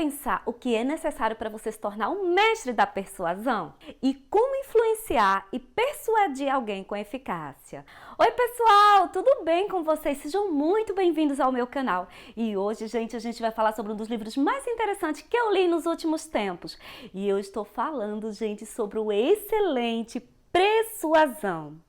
pensar o que é necessário para você se tornar um mestre da persuasão? E como influenciar e persuadir alguém com eficácia? Oi pessoal, tudo bem com vocês? Sejam muito bem-vindos ao meu canal. E hoje, gente, a gente vai falar sobre um dos livros mais interessantes que eu li nos últimos tempos. E eu estou falando, gente, sobre o excelente Persuasão.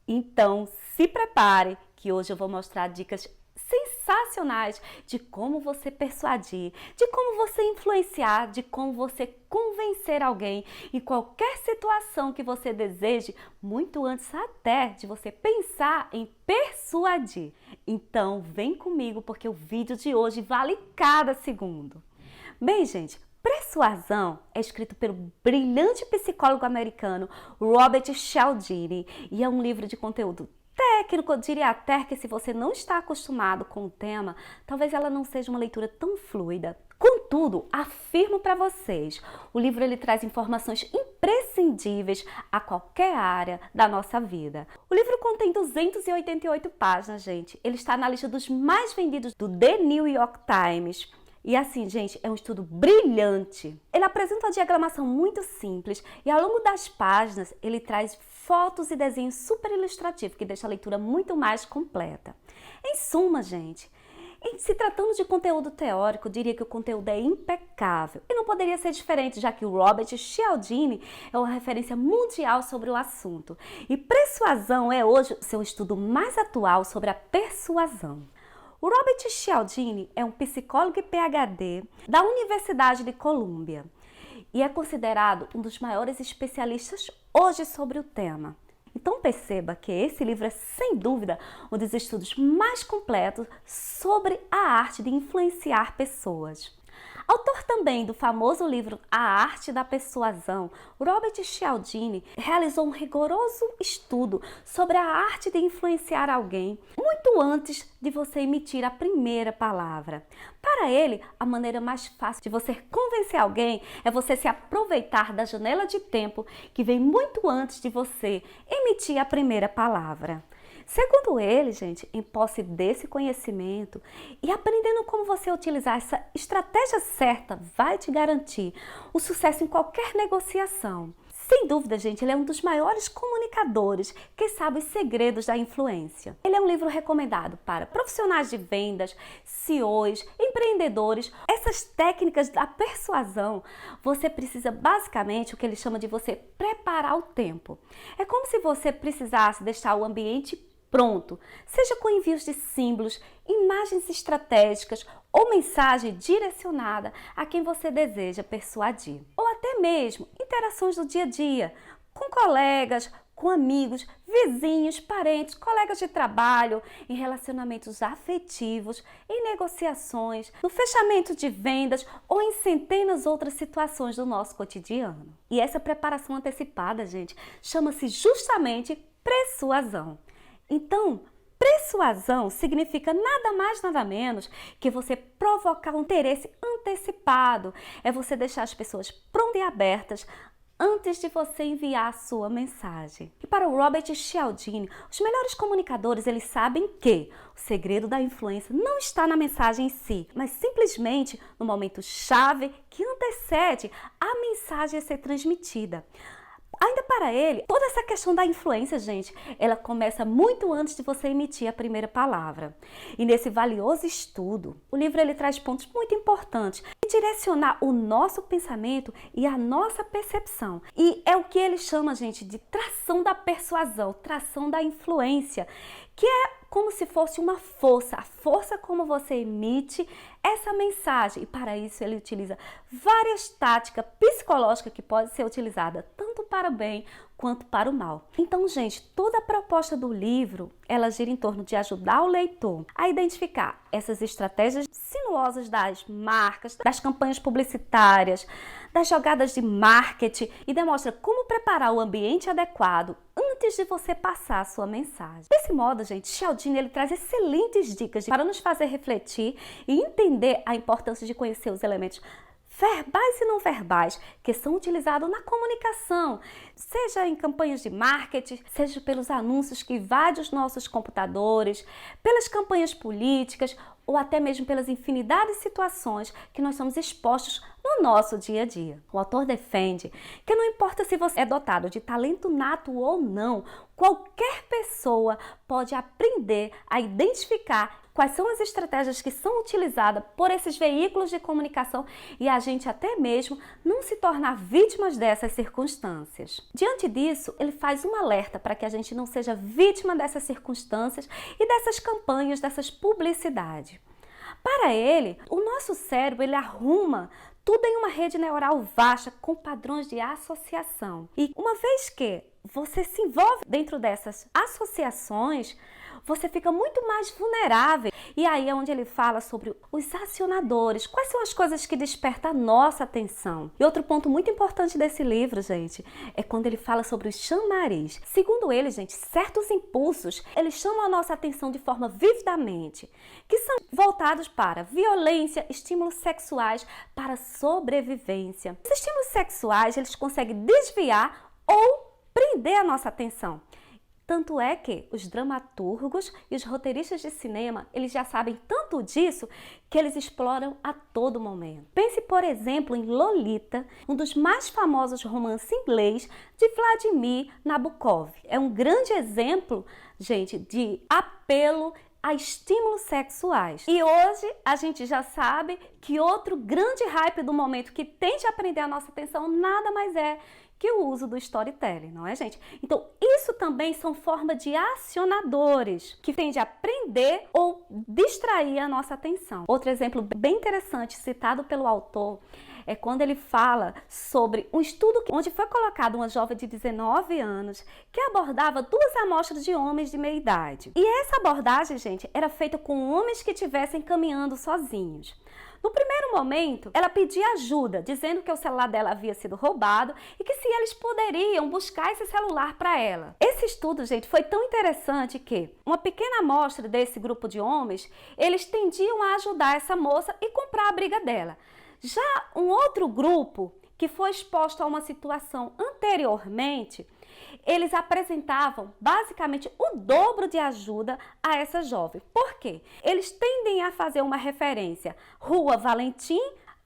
Então, se prepare que hoje eu vou mostrar dicas sensacionais de como você persuadir, de como você influenciar, de como você convencer alguém em qualquer situação que você deseje, muito antes até de você pensar em persuadir. Então, vem comigo porque o vídeo de hoje vale cada segundo. Bem, gente, Persuasão é escrito pelo brilhante psicólogo americano Robert Cialdini e é um livro de conteúdo técnico. Eu diria até que se você não está acostumado com o tema, talvez ela não seja uma leitura tão fluida. Contudo, afirmo para vocês, o livro ele traz informações imprescindíveis a qualquer área da nossa vida. O livro contém 288 páginas, gente. Ele está na lista dos mais vendidos do The New York Times. E assim, gente, é um estudo brilhante. Ele apresenta uma diagramação muito simples e ao longo das páginas ele traz fotos e desenhos super ilustrativos que deixa a leitura muito mais completa. Em suma, gente, em se tratando de conteúdo teórico, eu diria que o conteúdo é impecável. E não poderia ser diferente, já que o Robert Cialdini é uma referência mundial sobre o assunto. E Persuasão é hoje o seu estudo mais atual sobre a persuasão. O Robert Cialdini é um psicólogo e PhD da Universidade de Colômbia e é considerado um dos maiores especialistas hoje sobre o tema. Então perceba que esse livro é, sem dúvida, um dos estudos mais completos sobre a arte de influenciar pessoas. Autor também do famoso livro A Arte da Persuasão, Robert Cialdini realizou um rigoroso estudo sobre a arte de influenciar alguém muito antes de você emitir a primeira palavra. Para ele, a maneira mais fácil de você convencer alguém é você se aproveitar da janela de tempo que vem muito antes de você emitir a primeira palavra. Segundo ele, gente, em posse desse conhecimento e aprendendo como você utilizar essa estratégia certa vai te garantir o sucesso em qualquer negociação. Sem dúvida, gente, ele é um dos maiores comunicadores que sabe os segredos da influência. Ele é um livro recomendado para profissionais de vendas, CEOs, empreendedores. Essas técnicas da persuasão, você precisa basicamente o que ele chama de você preparar o tempo. É como se você precisasse deixar o ambiente pronto, seja com envios de símbolos, imagens estratégicas ou mensagem direcionada a quem você deseja persuadir. Ou até mesmo interações do dia a dia, com colegas, com amigos, vizinhos, parentes, colegas de trabalho, em relacionamentos afetivos, em negociações, no fechamento de vendas ou em centenas outras situações do nosso cotidiano. E essa preparação antecipada, gente, chama-se justamente persuasão. Então, persuasão significa nada mais, nada menos que você provocar um interesse antecipado. É você deixar as pessoas prontas e abertas antes de você enviar a sua mensagem. E para o Robert Cialdini, os melhores comunicadores, eles sabem que o segredo da influência não está na mensagem em si, mas simplesmente no momento chave que antecede a mensagem a ser transmitida. Ainda para ele, toda essa questão da influência, gente, ela começa muito antes de você emitir a primeira palavra. E nesse valioso estudo, o livro ele traz pontos muito importantes em direcionar o nosso pensamento e a nossa percepção. E é o que ele chama, gente, de tração da persuasão, tração da influência, que é como se fosse uma força, a força como você emite essa mensagem. E para isso ele utiliza várias táticas psicológicas que podem ser utilizadas tanto para o bem quanto para o mal. Então, gente, toda a proposta do livro, ela gira em torno de ajudar o leitor a identificar essas estratégias sinuosas das marcas, das campanhas publicitárias, das jogadas de marketing e demonstra como preparar o ambiente adequado antes de você passar a sua mensagem. Desse modo, gente, Cialdini ele traz excelentes dicas para nos fazer refletir e entender a importância de conhecer os elementos verbais e não verbais que são utilizados na comunicação, seja em campanhas de marketing, seja pelos anúncios que invadem os nossos computadores, pelas campanhas políticas ou até mesmo pelas infinidades de situações que nós somos expostos no nosso dia a dia. O autor defende que não importa se você é dotado de talento nato ou não, qualquer pessoa pode aprender a identificar quais são as estratégias que são utilizadas por esses veículos de comunicação e a gente até mesmo não se tornar vítimas dessas circunstâncias. Diante disso, ele faz um alerta para que a gente não seja vítima dessas circunstâncias e dessas campanhas, dessas publicidades. Para ele, o nosso cérebro ele arruma tudo em uma rede neural vasta com padrões de associação. E uma vez que você se envolve dentro dessas associações, você fica muito mais vulnerável. E aí é onde ele fala sobre os acionadores. Quais são as coisas que despertam a nossa atenção? E outro ponto muito importante desse livro, gente, é quando ele fala sobre os chamariz. Segundo ele, gente, certos impulsos, eles chamam a nossa atenção de forma vividamente, que são voltados para violência, estímulos sexuais, para sobrevivência. Os estímulos sexuais, eles conseguem desviar ou prender a nossa atenção. Tanto é que os dramaturgos e os roteiristas de cinema, eles já sabem tanto disso que eles exploram a todo momento. Pense, por exemplo, em Lolita, um dos mais famosos romances inglês de Vladimir Nabokov. É um grande exemplo, gente, de apelo a estímulos sexuais. E hoje a gente já sabe que outro grande hype do momento que tende a prender a nossa atenção nada mais é que o uso do storytelling, não é, gente? Então, isso também são formas de acionadores que tendem a prender ou distrair a nossa atenção. Outro exemplo bem interessante citado pelo autor é quando ele fala sobre um estudo onde foi colocada uma jovem de 19 anos que abordava 2 amostras de homens de meia idade. E essa abordagem, gente, era feita com homens que estivessem caminhando sozinhos. No primeiro momento, ela pedia ajuda, dizendo que o celular dela havia sido roubado e que se eles poderiam buscar esse celular para ela. Esse estudo, gente, foi tão interessante que uma pequena amostra desse grupo de homens, eles tendiam a ajudar essa moça e comprar a briga dela. Já um outro grupo que foi exposto a uma situação anteriormente, eles apresentavam basicamente o dobro de ajuda a essa jovem. Por quê? Eles tendem a fazer uma referência Rua Valentim,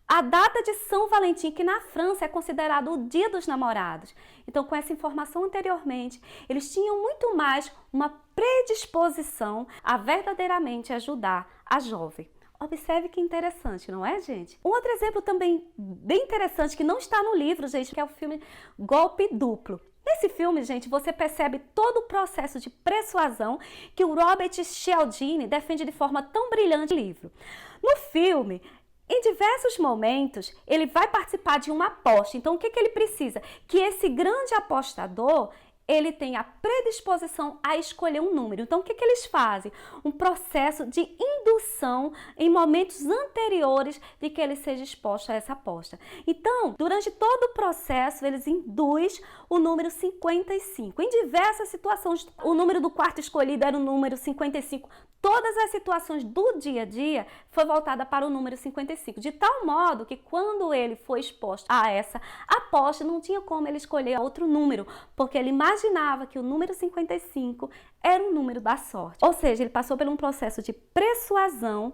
a data de São Valentim, que na França é considerado o Dia dos Namorados. Então, com essa informação anteriormente, eles tinham muito mais uma predisposição a verdadeiramente ajudar a jovem. Observe que interessante, não é, gente? Um outro exemplo também bem interessante, que não está no livro, gente, que é o filme Golpe Duplo. Nesse filme, gente, você percebe todo o processo de persuasão que o Robert Cialdini defende de forma tão brilhante no livro. No filme, em diversos momentos, ele vai participar de uma aposta. Então, o que ele precisa? Que esse grande apostador ele tem a predisposição a escolher um número. Então, o que eles fazem? Um processo de indução em momentos anteriores de que ele seja exposto a essa aposta. Então, durante todo o processo, eles induzem o número 55. Em diversas situações, o número do quarto escolhido era o número 55. Todas as situações do dia a dia foi voltada para o número 55, de tal modo que quando ele foi exposto a essa aposta, não tinha como ele escolher outro número, porque ele imaginava que o número 55 era o número da sorte. Ou seja, ele passou por um processo de persuasão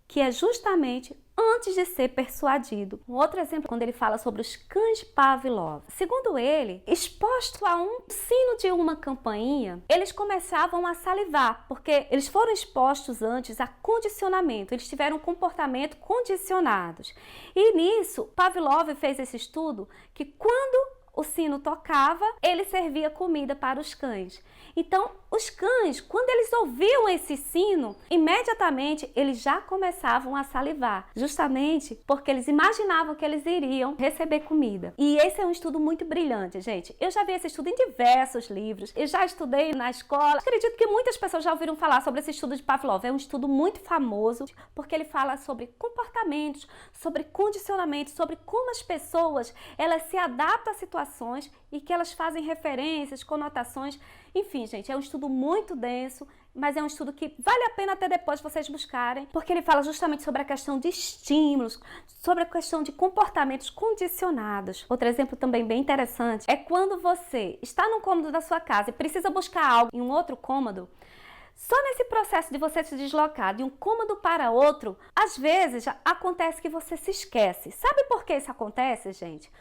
que é justamente antes de ser persuadido. Um outro exemplo, quando ele fala sobre os cães Pavlov. Segundo ele, exposto a um sino de uma campainha, eles começavam a salivar, porque eles foram expostos antes a condicionamento, eles tiveram um comportamento condicionados. E nisso, Pavlov fez esse estudo que quando o sino tocava, ele servia comida para os cães. Então, os cães, quando eles ouviam esse sino, imediatamente eles já começavam a salivar, justamente porque eles imaginavam que eles iriam receber comida. E esse é um estudo muito brilhante, gente. Eu já vi esse estudo em diversos livros, eu já estudei na escola. Acredito que muitas pessoas já ouviram falar sobre esse estudo de Pavlov. É um estudo muito famoso, porque ele fala sobre comportamentos, sobre condicionamentos, sobre como as pessoas elas se adaptam a situações e que elas fazem referências, conotações. Enfim, gente, é um estudo muito denso, mas é um estudo que vale a pena até depois vocês buscarem, porque ele fala justamente sobre a questão de estímulos, sobre a questão de comportamentos condicionados. Outro exemplo também bem interessante é quando você está num cômodo da sua casa e precisa buscar algo em um outro cômodo. Só nesse processo de você se deslocar de um cômodo para outro, às vezes acontece que você se esquece. Sabe por que isso acontece, gente?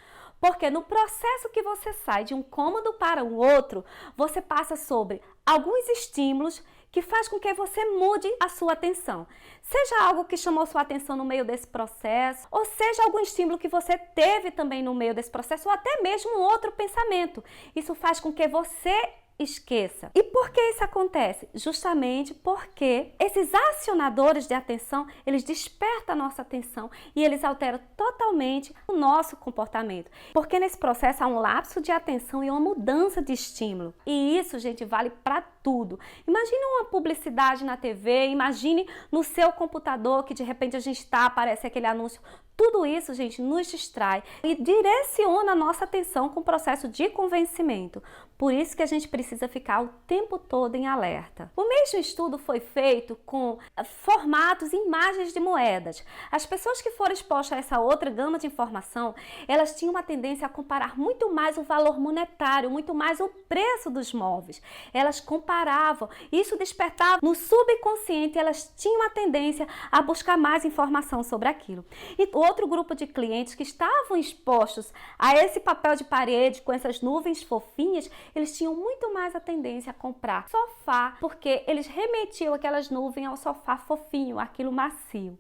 Porque no processo que você sai de um cômodo para o outro, você passa sobre alguns estímulos que faz com que você mude a sua atenção. Seja algo que chamou sua atenção no meio desse processo, ou seja algum estímulo que você teve também no meio desse processo, ou até mesmo um outro pensamento. Isso faz com que você esqueça. E por que isso acontece? Justamente porque esses acionadores de atenção, eles despertam a nossa atenção e eles alteram totalmente o nosso comportamento. Porque nesse processo há um lapso de atenção e uma mudança de estímulo. E isso, gente, vale para tudo. Imagine uma publicidade na TV, imagine no seu computador que de repente a gente aparece aquele anúncio. Tudo isso, gente, nos distrai e direciona a nossa atenção com o processo de convencimento. Por isso que a gente precisa ficar o tempo todo em alerta. O mesmo estudo foi feito com formatos e imagens de moedas. As pessoas que foram expostas a essa outra gama de informação, elas tinham uma tendência a comparar muito mais o valor monetário, muito mais o preço dos móveis. Elas comparavam, isso despertava no subconsciente, elas tinham a tendência a buscar mais informação sobre aquilo. E outro grupo de clientes que estavam expostos a esse papel de parede com essas nuvens fofinhas, eles tinham muito mais a tendência a comprar sofá, porque eles remetiam aquelas nuvens ao sofá fofinho, aquilo macio.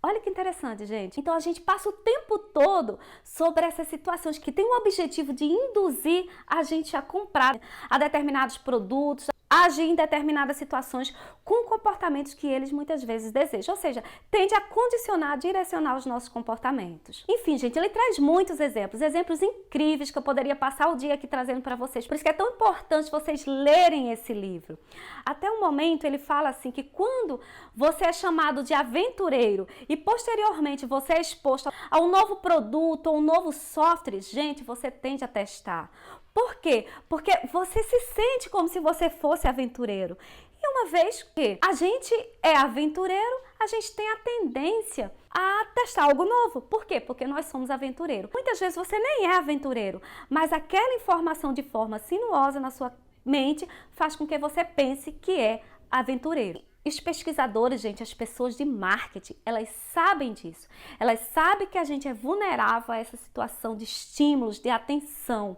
Olha que interessante, gente. Então a gente passa o tempo todo sobre essas situações que têm o objetivo de induzir a gente a comprar a determinados produtos, a agir em determinadas situações com comportamentos que eles muitas vezes desejam. Ou seja, tende a condicionar, direcionar os nossos comportamentos. Enfim, gente, ele traz muitos exemplos incríveis que eu poderia passar o dia aqui trazendo para vocês. Por isso que é tão importante vocês lerem esse livro. Até o momento ele fala assim que quando você é chamado de aventureiro e posteriormente você é exposto a um novo produto ou um novo software, gente, você tende a testar. Por quê? Porque você se sente como se você fosse aventureiro. E uma vez que a gente é aventureiro, a gente tem a tendência a testar algo novo. Por quê? Porque nós somos aventureiros. Muitas vezes você nem é aventureiro, mas aquela informação de forma sinuosa na sua mente faz com que você pense que é aventureiro. Os pesquisadores, gente, as pessoas de marketing, elas sabem disso. Elas sabem que a gente é vulnerável a essa situação de estímulos, de atenção.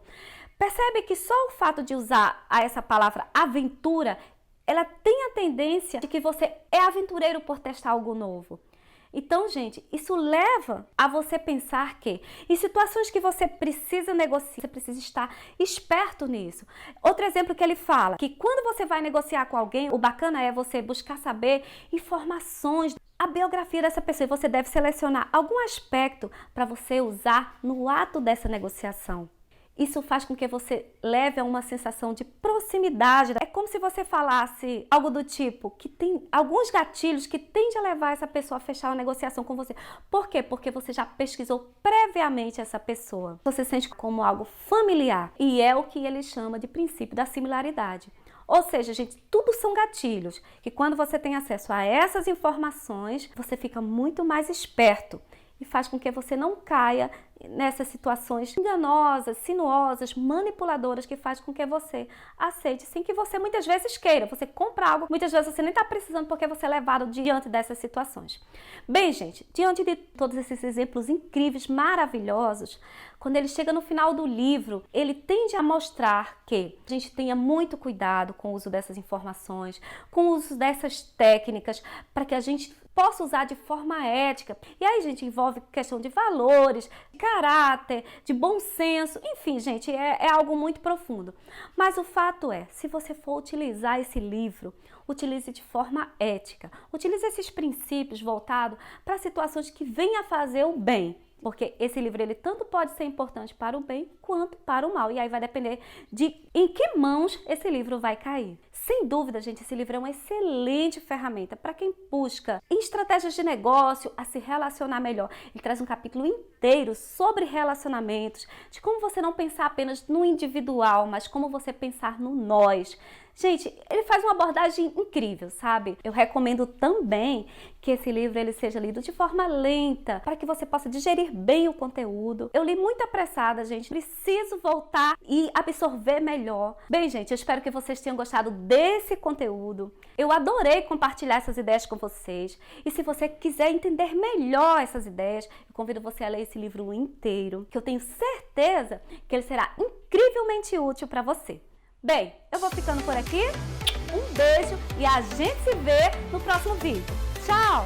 Percebe que só o fato de usar essa palavra aventura, ela tem a tendência de que você é aventureiro por testar algo novo. Então, gente, isso leva a você pensar que em situações que você precisa negociar, você precisa estar esperto nisso. Outro exemplo que ele fala, que quando você vai negociar com alguém, o bacana é você buscar saber informações, a biografia dessa pessoa, e você deve selecionar algum aspecto para você usar no ato dessa negociação. Isso faz com que você leve a uma sensação de proximidade. É como se você falasse algo do tipo, que tem alguns gatilhos que tendem a levar essa pessoa a fechar uma negociação com você. Por quê? Porque você já pesquisou previamente essa pessoa. Você sente como algo familiar. E é o que ele chama de princípio da similaridade. Ou seja, gente, tudo são gatilhos, que quando você tem acesso a essas informações, você fica muito mais esperto. E faz com que você não caia nessas situações enganosas, sinuosas, manipuladoras, que faz com que você aceite sem que você muitas vezes queira. Você compra algo, muitas vezes você nem está precisando porque você é levado diante dessas situações. Bem, gente, diante de todos esses exemplos incríveis, maravilhosos, quando ele chega no final do livro, ele tende a mostrar que a gente tenha muito cuidado com o uso dessas informações, com o uso dessas técnicas, para que a gente possa usar de forma ética. E aí, gente, envolve questão de valores, de caráter, de bom senso, enfim, gente, é algo muito profundo. Mas o fato é, se você for utilizar esse livro, utilize de forma ética. Utilize esses princípios voltados para situações que venham a fazer o bem. Porque esse livro, ele tanto pode ser importante para o bem quanto para o mal. E aí vai depender de em que mãos esse livro vai cair. Sem dúvida, gente, esse livro é uma excelente ferramenta para quem busca em estratégias de negócio a se relacionar melhor. Ele traz um capítulo inteiro sobre relacionamentos, de como você não pensar apenas no individual, mas como você pensar no nós. Gente, ele faz uma abordagem incrível, sabe? Eu recomendo também que esse livro ele seja lido de forma lenta, para que você possa digerir bem o conteúdo. Eu li muito apressada, gente. Preciso voltar e absorver melhor. Bem, gente, eu espero que vocês tenham gostado desse conteúdo. Eu adorei compartilhar essas ideias com vocês. E se você quiser entender melhor essas ideias, eu convido você a ler esse livro inteiro, que eu tenho certeza que ele será incrivelmente útil para você. Bem, eu vou ficando por aqui. Um beijo e a gente se vê no próximo vídeo. Tchau!